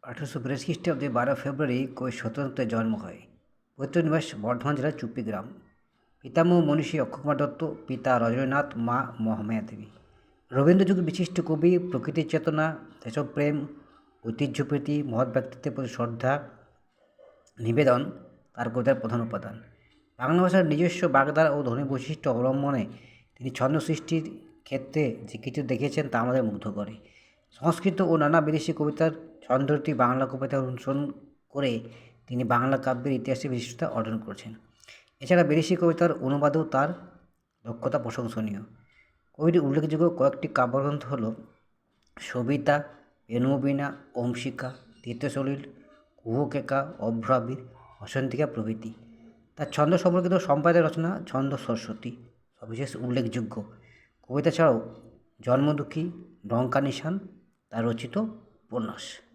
1882 খ্রিস্টাব্দে 12 ফেব্রুয়ারি কবি শরৎচন্দ্রের জন্ম হয়। পৈতৃক নিবাস বর্ধমান জেলার চুপ্পি গ্রাম। পিতামহ মনীষী অক্ষয়কুমার দত্ত, পিতা রজনীনাথ, মা মহামায়া দেবী। রবীন্দ্রযুগের বিশিষ্ট কবি, প্রকৃতির চেতনা, দেশপ্রেম, ঐতিহ্যপ্রীতি, মহৎ ব্যক্তিত্বের প্রতি শ্রদ্ধা নিবেদন তার কবিতার প্রধান উপাদান। বাংলা ভাষার নিজস্ব বাগধারা ও ধ্বনি বৈশিষ্ট্য অবলম্বনে তিনি ছন্দ সৃষ্টির ক্ষেত্রে যে কিছু দেখেছেন তা আমাদের মুগ্ধ করে। সংস্কৃত ও নানা বিদেশি কবিতার ছন্দরীতি বাংলা কবিতা অনুসরণ করে তিনি বাংলা কাব্যের ইতিহাসে বিশিষ্টতা অর্জন করেছেন। এছাড়া বিদেশি কবিতার অনুবাদেও তার দক্ষতা প্রশংসনীয়। কবির উল্লেখযোগ্য কয়েকটি কাব্যগ্রন্থ হল সবিতা, পেনুবীণা, অম্বিকা, তীর্থসলিল, কুহকেকা, অভ্রাবীর, বসন্তিকা প্রভৃতি। তার ছন্দ সম্পর্কিত সম্পাদক রচনা ছন্দ সরস্বতী সবিশেষ উল্লেখযোগ্য। কবিতা ছাড়াও জন্মদুঃখী, ডঙ্কা নিশান তার রচিত উপন্যাস।